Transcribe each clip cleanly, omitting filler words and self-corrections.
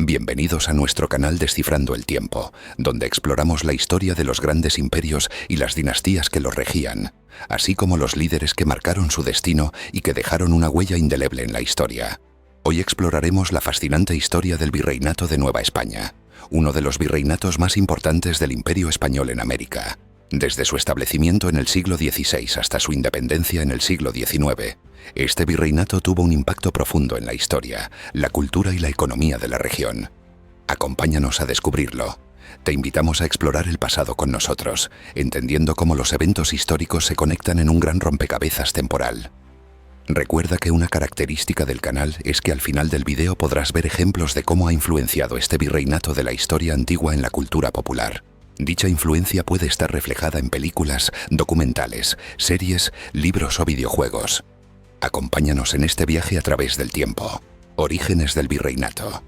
Bienvenidos a nuestro canal Descifrando el Tiempo, donde exploramos la historia de los grandes imperios y las dinastías que los regían, así como los líderes que marcaron su destino y que dejaron una huella indeleble en la historia. Hoy exploraremos la fascinante historia del Virreinato de Nueva España, uno de los virreinatos más importantes del Imperio Español en América. Desde su establecimiento en el siglo XVI hasta su independencia en el siglo XIX, este virreinato tuvo un impacto profundo en la historia, la cultura y la economía de la región. Acompáñanos a descubrirlo. Te invitamos a explorar el pasado con nosotros, entendiendo cómo los eventos históricos se conectan en un gran rompecabezas temporal. Recuerda que una característica del canal es que al final del video podrás ver ejemplos de cómo ha influenciado este virreinato de la historia antigua en la cultura popular. Dicha influencia puede estar reflejada en películas, documentales, series, libros o videojuegos. Acompáñanos en este viaje a través del tiempo. Orígenes del virreinato.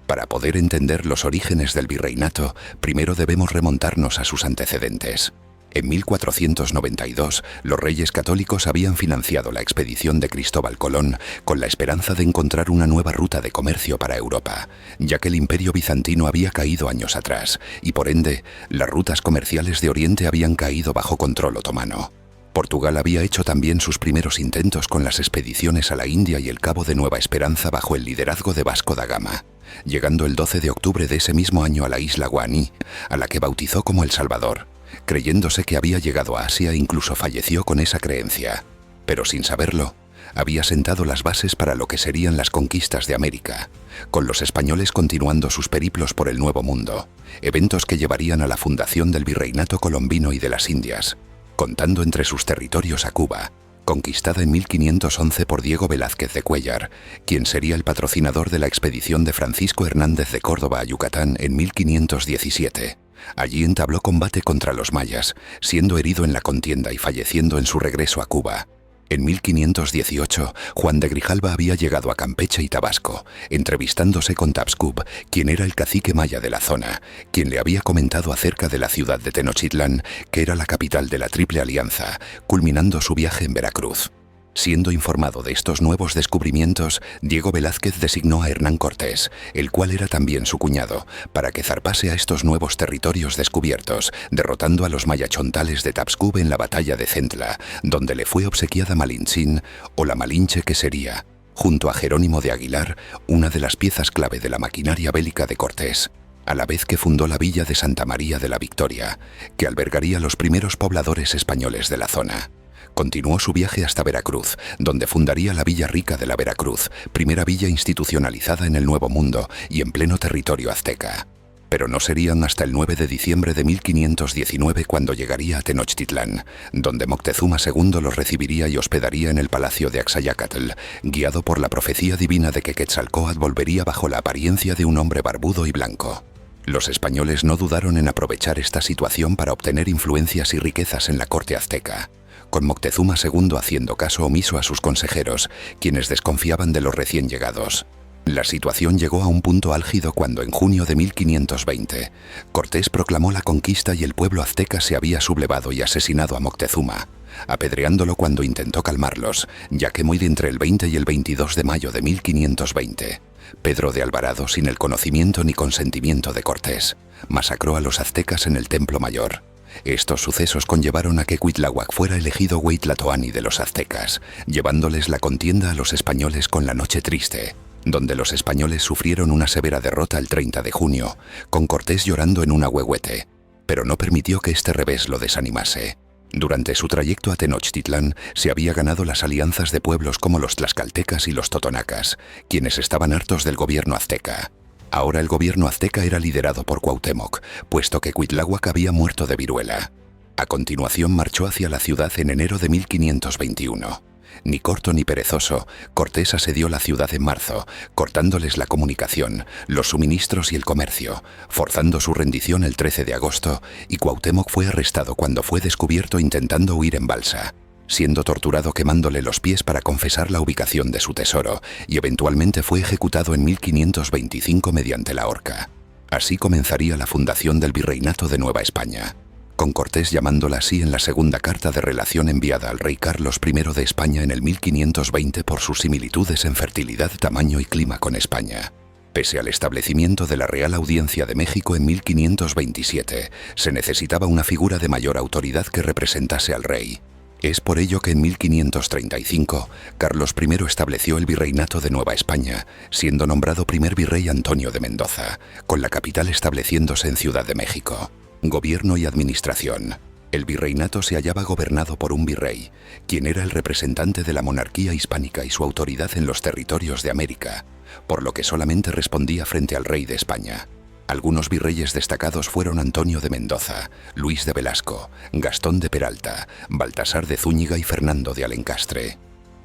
Para poder entender los orígenes del virreinato, primero debemos remontarnos a sus antecedentes. En 1492, los reyes católicos habían financiado la expedición de Cristóbal Colón con la esperanza de encontrar una nueva ruta de comercio para Europa, ya que el Imperio bizantino había caído años atrás y, por ende, las rutas comerciales de Oriente habían caído bajo control otomano. Portugal había hecho también sus primeros intentos con las expediciones a la India y el Cabo de Nueva Esperanza bajo el liderazgo de Vasco da Gama, llegando el 12 de octubre de ese mismo año a la isla Guaní, a la que bautizó como El Salvador. Creyéndose que había llegado a Asia, incluso falleció con esa creencia. Pero sin saberlo, había sentado las bases para lo que serían las conquistas de América, con los españoles continuando sus periplos por el Nuevo Mundo, eventos que llevarían a la fundación del Virreinato Colombino y de las Indias, contando entre sus territorios a Cuba, conquistada en 1511 por Diego Velázquez de Cuéllar, quien sería el patrocinador de la expedición de Francisco Hernández de Córdoba a Yucatán en 1517. Allí entabló combate contra los mayas, siendo herido en la contienda y falleciendo en su regreso a Cuba. En 1518, Juan de Grijalva había llegado a Campeche y Tabasco, entrevistándose con Tapscub, quien era el cacique maya de la zona, quien le había comentado acerca de la ciudad de Tenochtitlán, que era la capital de la Triple Alianza, culminando su viaje en Veracruz. Siendo informado de estos nuevos descubrimientos, Diego Velázquez designó a Hernán Cortés, el cual era también su cuñado, para que zarpase a estos nuevos territorios descubiertos, derrotando a los mayachontales de Tapscub en la batalla de Centla, donde le fue obsequiada Malintzin, o la Malinche que sería, junto a Jerónimo de Aguilar, una de las piezas clave de la maquinaria bélica de Cortés, a la vez que fundó la villa de Santa María de la Victoria, que albergaría los primeros pobladores españoles de la zona. Continuó su viaje hasta Veracruz, donde fundaría la Villa Rica de la Veracruz, primera villa institucionalizada en el Nuevo Mundo y en pleno territorio azteca. Pero no serían hasta el 9 de diciembre de 1519 cuando llegaría a Tenochtitlán, donde Moctezuma II los recibiría y hospedaría en el palacio de Axayácatl, guiado por la profecía divina de que Quetzalcóatl volvería bajo la apariencia de un hombre barbudo y blanco. Los españoles no dudaron en aprovechar esta situación para obtener influencias y riquezas en la corte azteca, con Moctezuma II haciendo caso omiso a sus consejeros, quienes desconfiaban de los recién llegados. La situación llegó a un punto álgido cuando en junio de 1520, Cortés proclamó la conquista y el pueblo azteca se había sublevado y asesinado a Moctezuma, apedreándolo cuando intentó calmarlos, ya que muy de entre el 20 y el 22 de mayo de 1520, Pedro de Alvarado, sin el conocimiento ni consentimiento de Cortés, masacró a los aztecas en el Templo Mayor. Estos sucesos conllevaron a que Cuitláhuac fuera elegido Hueytlatoani de los aztecas, llevándoles la contienda a los españoles con la Noche Triste, donde los españoles sufrieron una severa derrota el 30 de junio, con Cortés llorando en un ahuehuete, pero no permitió que este revés lo desanimase. Durante su trayecto a Tenochtitlán se había ganado las alianzas de pueblos como los tlaxcaltecas y los totonacas, quienes estaban hartos del gobierno azteca. Ahora el gobierno azteca era liderado por Cuauhtémoc, puesto que Cuitláhuac había muerto de viruela. A continuación marchó hacia la ciudad en enero de 1521. Ni corto ni perezoso, Cortés asedió la ciudad en marzo, cortándoles la comunicación, los suministros y el comercio, forzando su rendición el 13 de agosto, y Cuauhtémoc fue arrestado cuando fue descubierto intentando huir en balsa, siendo torturado quemándole los pies para confesar la ubicación de su tesoro, y eventualmente fue ejecutado en 1525 mediante la horca. Así comenzaría la fundación del Virreinato de Nueva España, con Cortés llamándola así en la segunda carta de relación enviada al rey Carlos I de España en el 1520 por sus similitudes en fertilidad, tamaño y clima con España. Pese al establecimiento de la Real Audiencia de México en 1527, se necesitaba una figura de mayor autoridad que representase al rey. Es por ello que en 1535, Carlos I estableció el Virreinato de Nueva España, siendo nombrado primer virrey Antonio de Mendoza, con la capital estableciéndose en Ciudad de México. Gobierno y administración. El virreinato se hallaba gobernado por un virrey, quien era el representante de la monarquía hispánica y su autoridad en los territorios de América, por lo que solamente respondía frente al rey de España. Algunos virreyes destacados fueron Antonio de Mendoza, Luis de Velasco, Gastón de Peralta, Baltasar de Zúñiga y Fernando de Alencastre.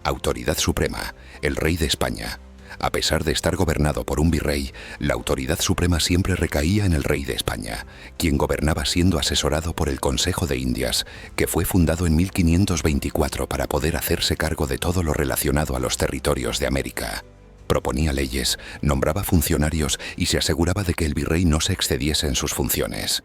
Autoridad suprema, el rey de España. A pesar de estar gobernado por un virrey, la autoridad suprema siempre recaía en el rey de España, quien gobernaba siendo asesorado por el Consejo de Indias, que fue fundado en 1524 para poder hacerse cargo de todo lo relacionado a los territorios de América. Proponía leyes, nombraba funcionarios y se aseguraba de que el virrey no se excediese en sus funciones.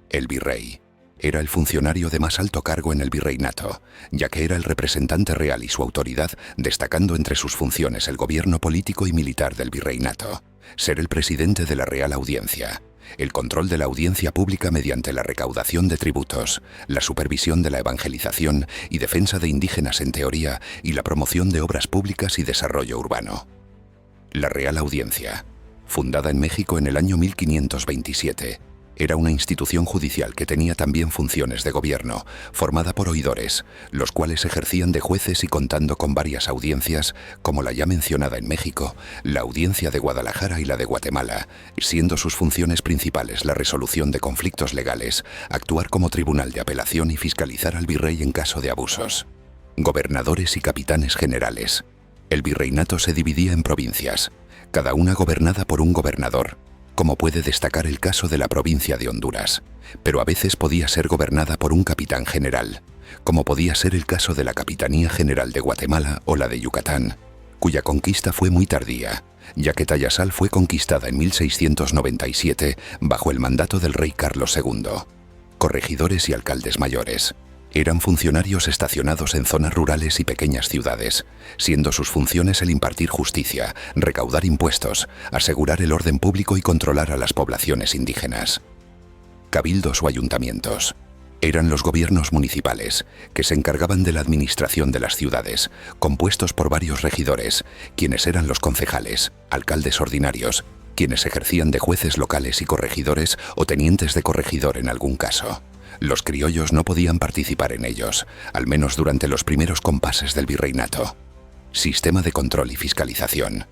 El virrey era el funcionario de más alto cargo en el virreinato, ya que era el representante real y su autoridad, destacando entre sus funciones el gobierno político y militar del virreinato, ser el presidente de la Real Audiencia, el control de la audiencia pública mediante la recaudación de tributos, la supervisión de la evangelización y defensa de indígenas en teoría y la promoción de obras públicas y desarrollo urbano. La Real Audiencia, fundada en México en el año 1527, era una institución judicial que tenía también funciones de gobierno, formada por oidores, los cuales ejercían de jueces y contando con varias audiencias, como la ya mencionada en México, la Audiencia de Guadalajara y la de Guatemala, siendo sus funciones principales la resolución de conflictos legales, actuar como tribunal de apelación y fiscalizar al virrey en caso de abusos. Gobernadores y capitanes generales. El virreinato se dividía en provincias, cada una gobernada por un gobernador, como puede destacar el caso de la provincia de Honduras, pero a veces podía ser gobernada por un capitán general, como podía ser el caso de la Capitanía General de Guatemala o la de Yucatán, cuya conquista fue muy tardía, ya que Tayasal fue conquistada en 1697 bajo el mandato del rey Carlos II. Corregidores y alcaldes mayores. Eran funcionarios estacionados en zonas rurales y pequeñas ciudades, siendo sus funciones el impartir justicia, recaudar impuestos, asegurar el orden público y controlar a las poblaciones indígenas. Cabildos o ayuntamientos. Eran los gobiernos municipales, que se encargaban de la administración de las ciudades, compuestos por varios regidores, quienes eran los concejales, alcaldes ordinarios, quienes ejercían de jueces locales y corregidores o tenientes de corregidor en algún caso. Los criollos no podían participar en ellos, al menos durante los primeros compases del virreinato. Sistema de control y fiscalización.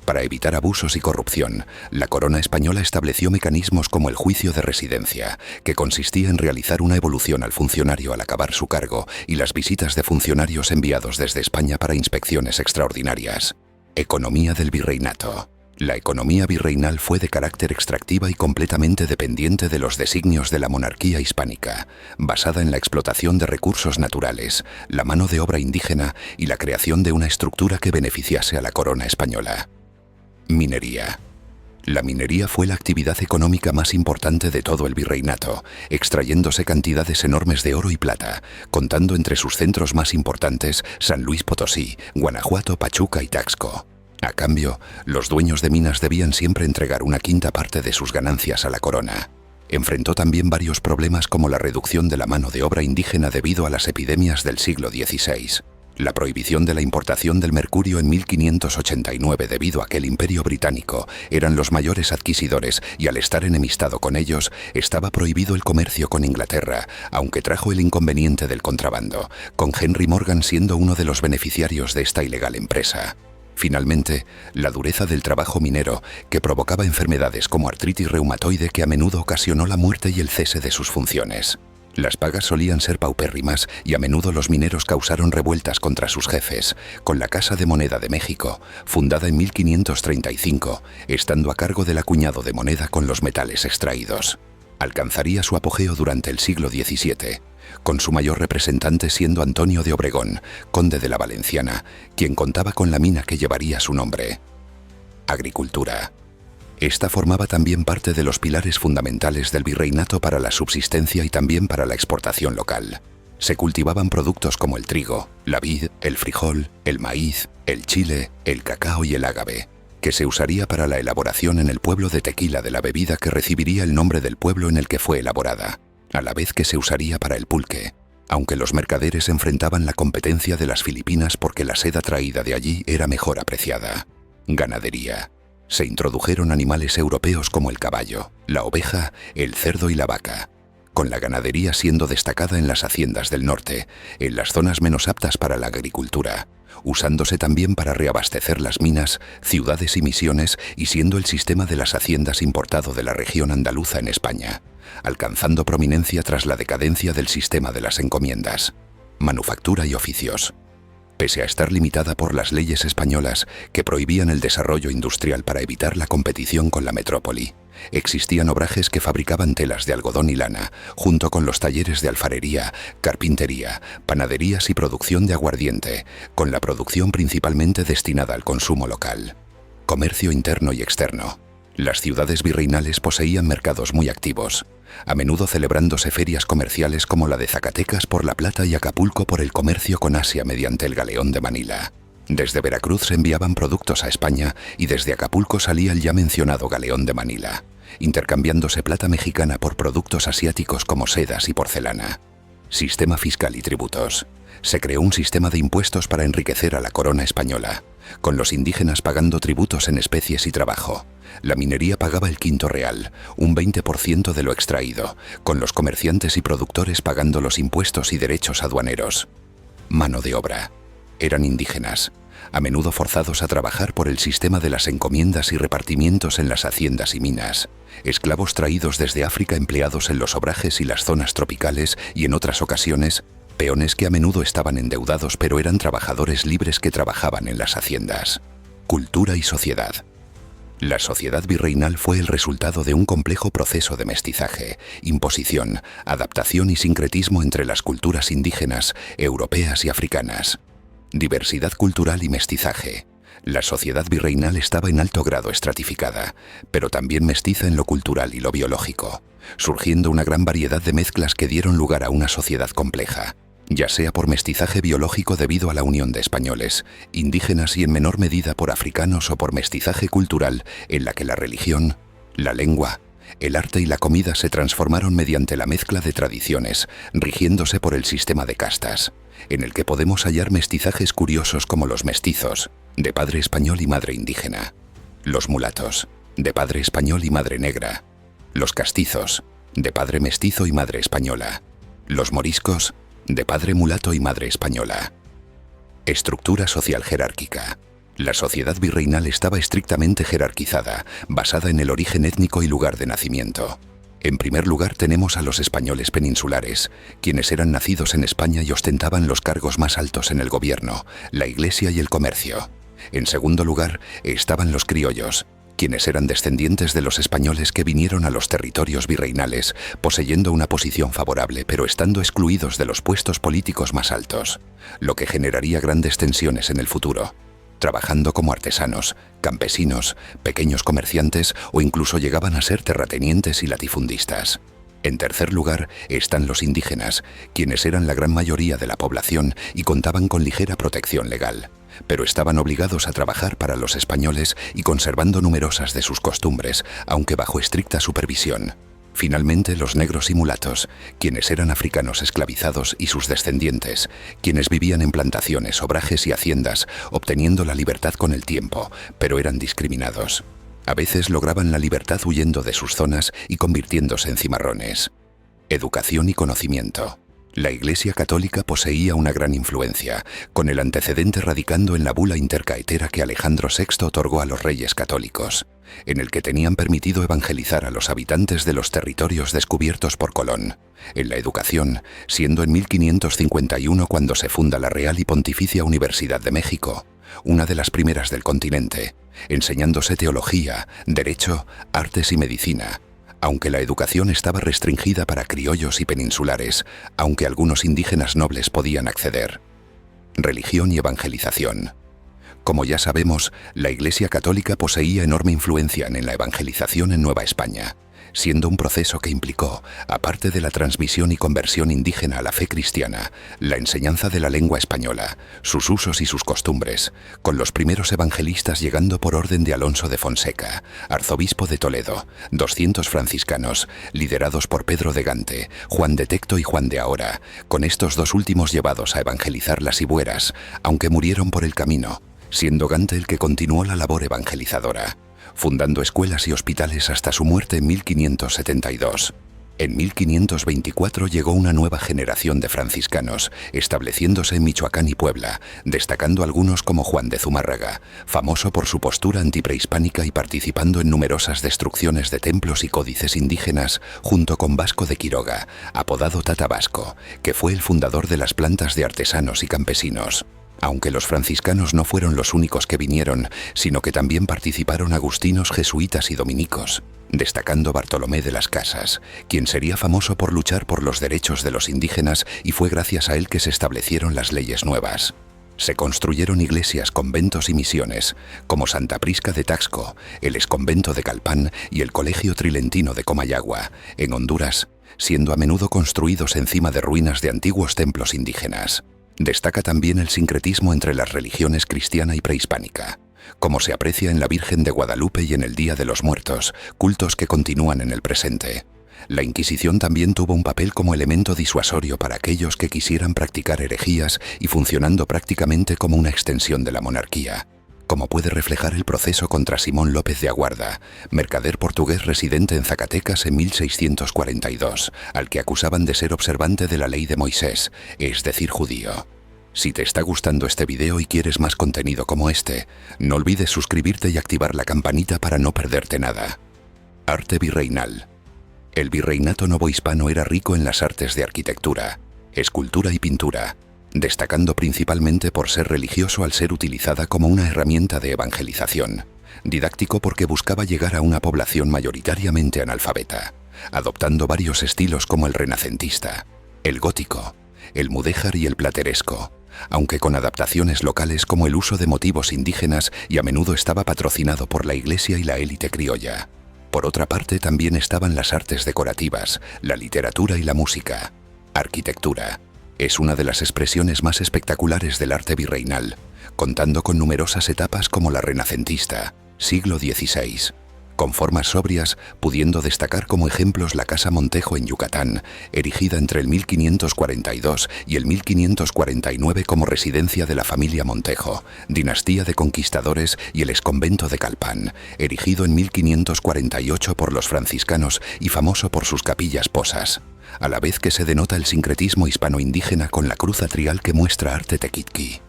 Para evitar abusos y corrupción, la corona española estableció mecanismos como el juicio de residencia, que consistía en realizar una evolución al funcionario al acabar su cargo, y las visitas de funcionarios enviados desde España para inspecciones extraordinarias. Economía del virreinato. La economía virreinal fue de carácter extractiva y completamente dependiente de los designios de la monarquía hispánica, basada en la explotación de recursos naturales, la mano de obra indígena y la creación de una estructura que beneficiase a la corona española. Minería. La minería fue la actividad económica más importante de todo el virreinato, extrayéndose cantidades enormes de oro y plata, contando entre sus centros más importantes San Luis Potosí, Guanajuato, Pachuca y Taxco. A cambio, los dueños de minas debían siempre entregar una quinta parte de sus ganancias a la corona. Enfrentó también varios problemas como la reducción de la mano de obra indígena debido a las epidemias del siglo XVI, la prohibición de la importación del mercurio en 1589 debido a que el Imperio Británico eran los mayores adquisidores y al estar enemistado con ellos, estaba prohibido el comercio con Inglaterra, aunque trajo el inconveniente del contrabando, con Henry Morgan siendo uno de los beneficiarios de esta ilegal empresa. Finalmente, la dureza del trabajo minero, que provocaba enfermedades como artritis reumatoide que a menudo ocasionó la muerte y el cese de sus funciones. Las pagas solían ser paupérrimas y a menudo los mineros causaron revueltas contra sus jefes, con la Casa de Moneda de México, fundada en 1535, estando a cargo del acuñado de moneda con los metales extraídos. Alcanzaría su apogeo durante el siglo XVII, con su mayor representante siendo Antonio de Obregón, conde de la Valenciana, quien contaba con la mina que llevaría su nombre. Agricultura. Esta formaba también parte de los pilares fundamentales del virreinato para la subsistencia y también para la exportación local. Se cultivaban productos como el trigo, la vid, el frijol, el maíz, el chile, el cacao y el ágave, que se usaría para la elaboración en el pueblo de Tequila de la bebida que recibiría el nombre del pueblo en el que fue elaborada, a la vez que se usaría para el pulque, aunque los mercaderes enfrentaban la competencia de las Filipinas porque la seda traída de allí era mejor apreciada. Ganadería. Se introdujeron animales europeos como el caballo, la oveja, el cerdo y la vaca, con la ganadería siendo destacada en las haciendas del norte, en las zonas menos aptas para la agricultura, usándose también para reabastecer las minas, ciudades y misiones y siendo el sistema de las haciendas importado de la región andaluza en España, alcanzando prominencia tras la decadencia del sistema de las encomiendas. Manufactura y oficios. Pese a estar limitada por las leyes españolas que prohibían el desarrollo industrial para evitar la competición con la metrópoli, existían obrajes que fabricaban telas de algodón y lana, junto con los talleres de alfarería, carpintería, panaderías y producción de aguardiente, con la producción principalmente destinada al consumo local. Comercio interno y externo. Las ciudades virreinales poseían mercados muy activos, a menudo celebrándose ferias comerciales como la de Zacatecas por la plata y Acapulco por el comercio con Asia mediante el galeón de Manila. Desde Veracruz se enviaban productos a España y desde Acapulco salía el ya mencionado galeón de Manila, intercambiándose plata mexicana por productos asiáticos como sedas y porcelana. Sistema fiscal y tributos. Se creó un sistema de impuestos para enriquecer a la corona española, con los indígenas pagando tributos en especies y trabajo. La minería pagaba el quinto real, un 20% de lo extraído, con los comerciantes y productores pagando los impuestos y derechos aduaneros. Mano de obra. Eran indígenas, a menudo forzados a trabajar por el sistema de las encomiendas y repartimientos en las haciendas y minas, esclavos traídos desde África empleados en los obrajes y las zonas tropicales y en otras ocasiones, peones que a menudo estaban endeudados pero eran trabajadores libres que trabajaban en las haciendas. Cultura y sociedad. La sociedad virreinal fue el resultado de un complejo proceso de mestizaje, imposición, adaptación y sincretismo entre las culturas indígenas, europeas y africanas. Diversidad cultural y mestizaje. La sociedad virreinal estaba en alto grado estratificada, pero también mestiza en lo cultural y lo biológico, surgiendo una gran variedad de mezclas que dieron lugar a una sociedad compleja, ya sea por mestizaje biológico debido a la unión de españoles, indígenas y en menor medida por africanos o por mestizaje cultural en la que la religión, la lengua, el arte y la comida se transformaron mediante la mezcla de tradiciones, rigiéndose por el sistema de castas, en el que podemos hallar mestizajes curiosos como los mestizos, de padre español y madre indígena, los mulatos, de padre español y madre negra, los castizos, de padre mestizo y madre española, los moriscos, de padre mulato y madre española. Estructura social jerárquica. La sociedad virreinal estaba estrictamente jerarquizada, basada en el origen étnico y lugar de nacimiento. En primer lugar tenemos a los españoles peninsulares, quienes eran nacidos en España y ostentaban los cargos más altos en el gobierno, la iglesia y el comercio. En segundo lugar estaban los criollos, quienes eran descendientes de los españoles que vinieron a los territorios virreinales, poseyendo una posición favorable pero estando excluidos de los puestos políticos más altos, lo que generaría grandes tensiones en el futuro, trabajando como artesanos, campesinos, pequeños comerciantes o incluso llegaban a ser terratenientes y latifundistas. En tercer lugar están los indígenas, quienes eran la gran mayoría de la población y contaban con ligera protección legal, pero estaban obligados a trabajar para los españoles y conservando numerosas de sus costumbres, aunque bajo estricta supervisión. Finalmente, los negros y mulatos, quienes eran africanos esclavizados y sus descendientes, quienes vivían en plantaciones, obrajes y haciendas, obteniendo la libertad con el tiempo, pero eran discriminados. A veces lograban la libertad huyendo de sus zonas y convirtiéndose en cimarrones. Educación y conocimiento. La Iglesia Católica poseía una gran influencia, con el antecedente radicando en la bula intercaetera que Alejandro VI otorgó a los reyes católicos, en el que tenían permitido evangelizar a los habitantes de los territorios descubiertos por Colón. En la educación, siendo en 1551 cuando se funda la Real y Pontificia Universidad de México, una de las primeras del continente, enseñándose teología, derecho, artes y medicina, aunque la educación estaba restringida para criollos y peninsulares, aunque algunos indígenas nobles podían acceder. Religión y evangelización. Como ya sabemos, la Iglesia Católica poseía enorme influencia en la evangelización en Nueva España, siendo un proceso que implicó, aparte de la transmisión y conversión indígena a la fe cristiana, la enseñanza de la lengua española, sus usos y sus costumbres, con los primeros evangelistas llegando por orden de Alonso de Fonseca, arzobispo de Toledo, 200 franciscanos, liderados por Pedro de Gante, Juan de Tecto y Juan de Ahora, con estos dos últimos llevados a evangelizar las Ibueras, aunque murieron por el camino, siendo Gante el que continuó la labor evangelizadora, fundando escuelas y hospitales hasta su muerte en 1572. En 1524 llegó una nueva generación de franciscanos, estableciéndose en Michoacán y Puebla, destacando algunos como Juan de Zumárraga, famoso por su postura antiprehispánica y participando en numerosas destrucciones de templos y códices indígenas, junto con Vasco de Quiroga, apodado Tata Vasco, que fue el fundador de las plantas de artesanos y campesinos. Aunque los franciscanos no fueron los únicos que vinieron, sino que también participaron agustinos, jesuitas y dominicos, destacando Bartolomé de las Casas, quien sería famoso por luchar por los derechos de los indígenas y fue gracias a él que se establecieron las leyes nuevas. Se construyeron iglesias, conventos y misiones, como Santa Prisca de Taxco, el exconvento de Calpán y el Colegio Trilentino de Comayagua, en Honduras, siendo a menudo construidos encima de ruinas de antiguos templos indígenas. Destaca también el sincretismo entre las religiones cristiana y prehispánica, como se aprecia en la Virgen de Guadalupe y en el Día de los Muertos, cultos que continúan en el presente. La Inquisición también tuvo un papel como elemento disuasorio para aquellos que quisieran practicar herejías y funcionando prácticamente como una extensión de la monarquía, como puede reflejar el proceso contra Simón López de Aguarda, mercader portugués residente en Zacatecas en 1642, al que acusaban de ser observante de la ley de Moisés, es decir, judío. Si te está gustando este video y quieres más contenido como este, no olvides suscribirte y activar la campanita para no perderte nada. Arte virreinal. El virreinato novohispano era rico en las artes de arquitectura, escultura y pintura, destacando principalmente por ser religioso al ser utilizada como una herramienta de evangelización, didáctico porque buscaba llegar a una población mayoritariamente analfabeta, adoptando varios estilos como el renacentista, el gótico, el mudéjar y el plateresco, aunque con adaptaciones locales como el uso de motivos indígenas y a menudo estaba patrocinado por la iglesia y la élite criolla. Por otra parte también estaban las artes decorativas, la literatura y la música. Arquitectura. Es una de las expresiones más espectaculares del arte virreinal, contando con numerosas etapas como la renacentista, siglo XVI, con formas sobrias, pudiendo destacar como ejemplos la Casa Montejo en Yucatán, erigida entre el 1542 y el 1549 como residencia de la familia Montejo, dinastía de conquistadores, y el exconvento de Calpán, erigido en 1548 por los franciscanos y famoso por sus capillas posas, a la vez que se denota el sincretismo hispano-indígena con la cruz atrial que muestra arte tequitqui.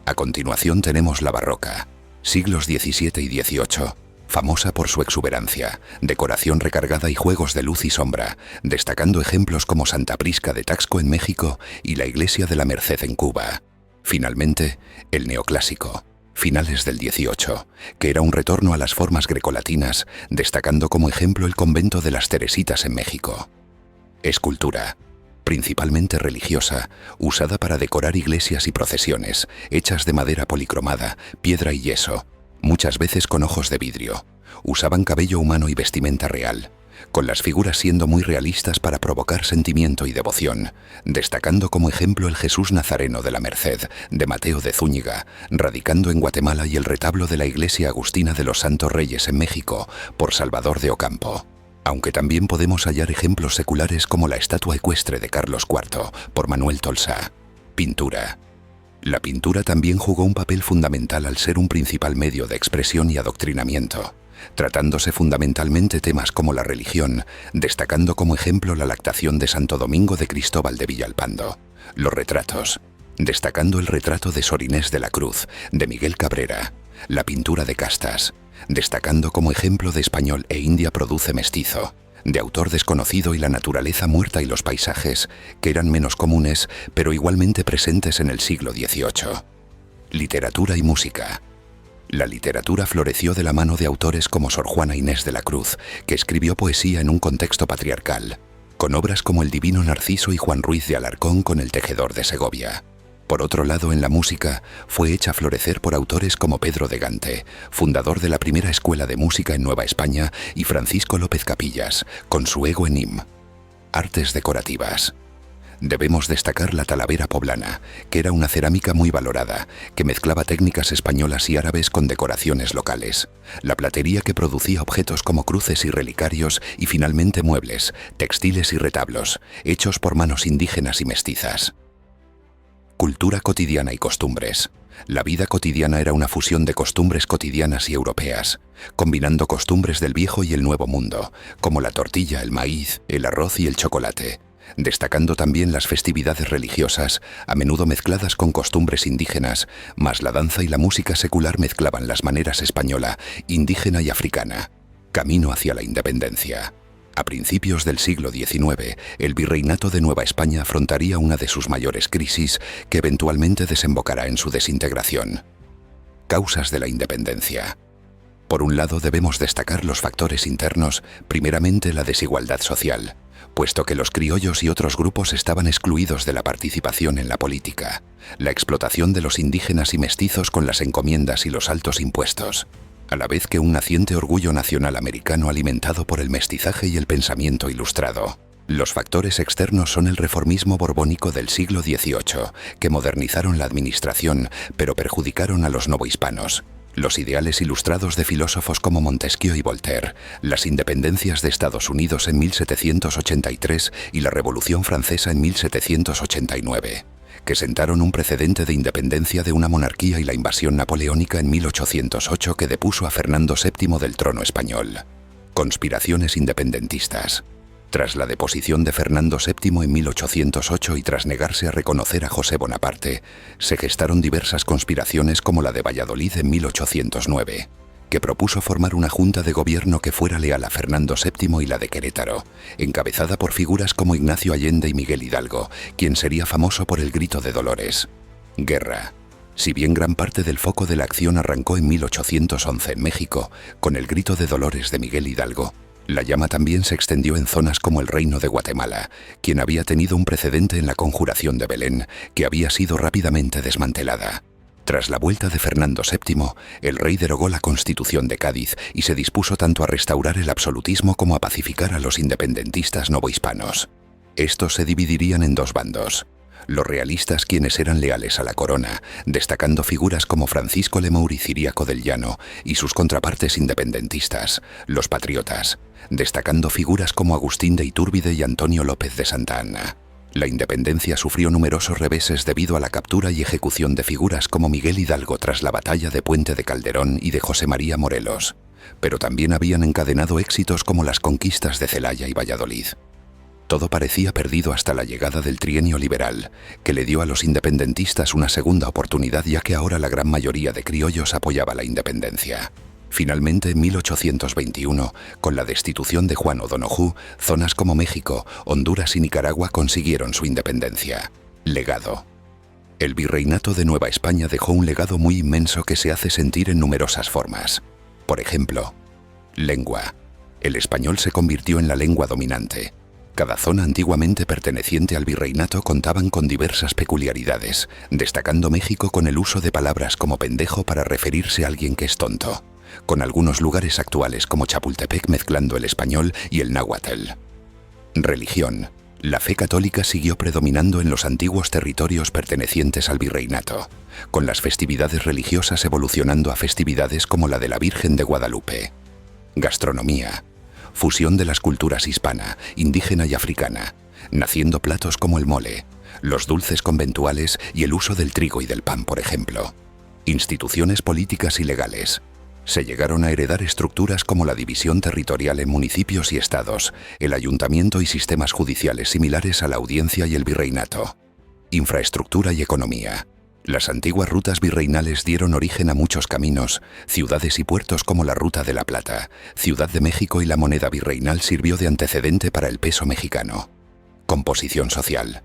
A continuación tenemos la barroca, siglos XVII y XVIII, famosa por su exuberancia, decoración recargada y juegos de luz y sombra, destacando ejemplos como Santa Prisca de Taxco en México y la Iglesia de la Merced en Cuba. Finalmente, el neoclásico, finales del XVIII, que era un retorno a las formas grecolatinas, destacando como ejemplo el convento de las Teresitas en México. Escultura, principalmente religiosa, usada para decorar iglesias y procesiones, hechas de madera policromada, piedra y yeso, muchas veces con ojos de vidrio. Usaban cabello humano y vestimenta real, con las figuras siendo muy realistas para provocar sentimiento y devoción, destacando como ejemplo el Jesús Nazareno de la Merced, de Mateo de Zúñiga, radicando en Guatemala, y el retablo de la Iglesia Agustina de los Santos Reyes en México, por Salvador de Ocampo. Aunque también podemos hallar ejemplos seculares como la estatua ecuestre de Carlos IV, por Manuel Tolsá. Pintura. La pintura también jugó un papel fundamental al ser un principal medio de expresión y adoctrinamiento, tratándose fundamentalmente temas como la religión, destacando como ejemplo la lactación de Santo Domingo de Cristóbal de Villalpando, los retratos, destacando el retrato de Sor Inés de la Cruz, de Miguel Cabrera, la pintura de castas, destacando como ejemplo de Español e India produce mestizo, de autor desconocido, y la naturaleza muerta y los paisajes, que eran menos comunes, pero igualmente presentes en el siglo XVIII. Literatura y música. La literatura floreció de la mano de autores como Sor Juana Inés de la Cruz, que escribió poesía en un contexto patriarcal, con obras como El Divino Narciso, y Juan Ruiz de Alarcón con El Tejedor de Segovia. Por otro lado, en la música, fue hecha florecer por autores como Pedro de Gante, fundador de la primera escuela de música en Nueva España, y Francisco López Capillas, con su ego en Nim. Artes decorativas. Debemos destacar la talavera poblana, que era una cerámica muy valorada, que mezclaba técnicas españolas y árabes con decoraciones locales. La platería, que producía objetos como cruces y relicarios, y finalmente muebles, textiles y retablos, hechos por manos indígenas y mestizas. Cultura cotidiana y costumbres. La vida cotidiana era una fusión de costumbres cotidianas y europeas, combinando costumbres del viejo y el nuevo mundo, como la tortilla, el maíz, el arroz y el chocolate, destacando también las festividades religiosas, a menudo mezcladas con costumbres indígenas, más la danza y la música secular mezclaban las maneras española, indígena y africana. Camino hacia la independencia. A principios del siglo XIX, el Virreinato de Nueva España afrontaría una de sus mayores crisis, que eventualmente desembocará en su desintegración. Causas de la independencia. Por un lado, debemos destacar los factores internos, primeramente la desigualdad social, puesto que los criollos y otros grupos estaban excluidos de la participación en la política, la explotación de los indígenas y mestizos con las encomiendas y los altos impuestos, a la vez que un naciente orgullo nacional americano alimentado por el mestizaje y el pensamiento ilustrado. Los factores externos son el reformismo borbónico del siglo XVIII, que modernizaron la administración, pero perjudicaron a los novohispanos. Los ideales ilustrados de filósofos como Montesquieu y Voltaire, las independencias de Estados Unidos en 1783 y la Revolución Francesa en 1789, que sentaron un precedente de independencia de una monarquía, y la invasión napoleónica en 1808 que depuso a Fernando VII del trono español. Conspiraciones independentistas. Tras la deposición de Fernando VII en 1808 y tras negarse a reconocer a José Bonaparte, se gestaron diversas conspiraciones como la de Valladolid en 1809, que propuso formar una junta de gobierno que fuera leal a Fernando VII, y la de Querétaro, encabezada por figuras como Ignacio Allende y Miguel Hidalgo, quien sería famoso por el Grito de Dolores. Guerra. Si bien gran parte del foco de la acción arrancó en 1811 en México, con el Grito de Dolores de Miguel Hidalgo, la llama también se extendió en zonas como el Reino de Guatemala, quien había tenido un precedente en la Conjuración de Belén, que había sido rápidamente desmantelada. Tras la vuelta de Fernando VII, el rey derogó la Constitución de Cádiz y se dispuso tanto a restaurar el absolutismo como a pacificar a los independentistas novohispanos. Estos se dividirían en dos bandos: los realistas, quienes eran leales a la corona, destacando figuras como Francisco Lemour y Ciriaco del Llano, y sus contrapartes independentistas, los patriotas, destacando figuras como Agustín de Iturbide y Antonio López de Santa Anna. La independencia sufrió numerosos reveses debido a la captura y ejecución de figuras como Miguel Hidalgo tras la batalla de Puente de Calderón y de José María Morelos, pero también habían encadenado éxitos como las conquistas de Celaya y Valladolid. Todo parecía perdido hasta la llegada del trienio liberal, que le dio a los independentistas una segunda oportunidad, ya que ahora la gran mayoría de criollos apoyaba la independencia. Finalmente, en 1821, con la destitución de Juan O'Donoghue, zonas como México, Honduras y Nicaragua consiguieron su independencia. Legado. El Virreinato de Nueva España dejó un legado muy inmenso que se hace sentir en numerosas formas. Por ejemplo, lengua. El español se convirtió en la lengua dominante. Cada zona antiguamente perteneciente al virreinato contaban con diversas peculiaridades, destacando México con el uso de palabras como pendejo para referirse a alguien que es tonto, con algunos lugares actuales como Chapultepec mezclando el español y el náhuatl. Religión. La fe católica siguió predominando en los antiguos territorios pertenecientes al virreinato, con las festividades religiosas evolucionando a festividades como la de la Virgen de Guadalupe. Gastronomía. Fusión de las culturas hispana, indígena y africana, naciendo platos como el mole, los dulces conventuales y el uso del trigo y del pan, por ejemplo. Instituciones políticas y legales. Se llegaron a heredar estructuras como la división territorial en municipios y estados, el ayuntamiento y sistemas judiciales similares a la audiencia y el virreinato. Infraestructura y economía. Las antiguas rutas virreinales dieron origen a muchos caminos, ciudades y puertos como la Ruta de la Plata, Ciudad de México, y la moneda virreinal sirvió de antecedente para el peso mexicano. Composición social.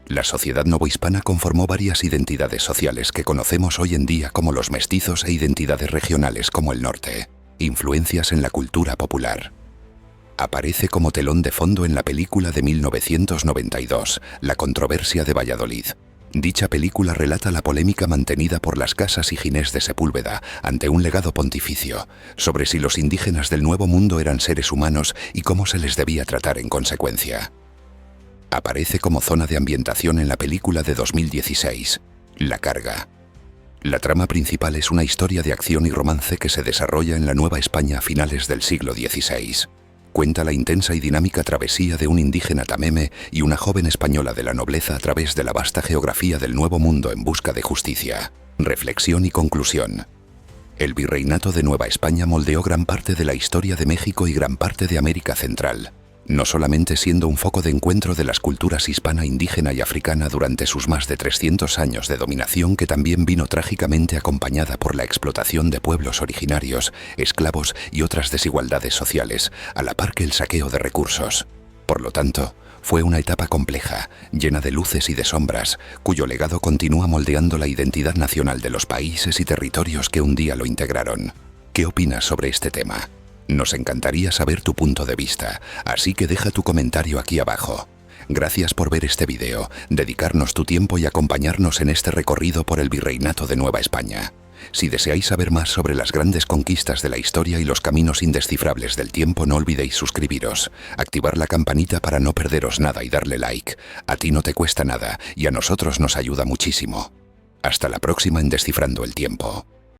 La sociedad novohispana conformó varias identidades sociales que conocemos hoy en día como los mestizos e identidades regionales como el norte, influencias en la cultura popular. Aparece como telón de fondo en la película de 1992, La controversia de Valladolid, Dicha película relata la polémica mantenida por las casas y Ginés de Sepúlveda ante un legado pontificio sobre si los indígenas del Nuevo Mundo eran seres humanos y cómo se les debía tratar en consecuencia. Aparece como zona de ambientación en la película de 2016, La Carga. La trama principal es una historia de acción y romance que se desarrolla en la Nueva España a finales del siglo XVI. Cuenta la intensa y dinámica travesía de un indígena tameme y una joven española de la nobleza a través de la vasta geografía del Nuevo Mundo en busca de justicia. Reflexión y conclusión. El Virreinato de Nueva España moldeó gran parte de la historia de México y gran parte de América Central, no solamente siendo un foco de encuentro de las culturas hispana, indígena y africana durante sus más de 300 años de dominación, que también vino trágicamente acompañada por la explotación de pueblos originarios, esclavos y otras desigualdades sociales, a la par que el saqueo de recursos. Por lo tanto, fue una etapa compleja, llena de luces y de sombras, cuyo legado continúa moldeando la identidad nacional de los países y territorios que un día lo integraron. ¿Qué opinas sobre este tema? Nos encantaría saber tu punto de vista, así que deja tu comentario aquí abajo. Gracias por ver este video, dedicarnos tu tiempo y acompañarnos en este recorrido por el Virreinato de Nueva España. Si deseáis saber más sobre las grandes conquistas de la historia y los caminos indescifrables del tiempo, no olvidéis suscribiros, activar la campanita para no perderos nada y darle like. A ti no te cuesta nada y a nosotros nos ayuda muchísimo. Hasta la próxima en Descifrando el Tiempo.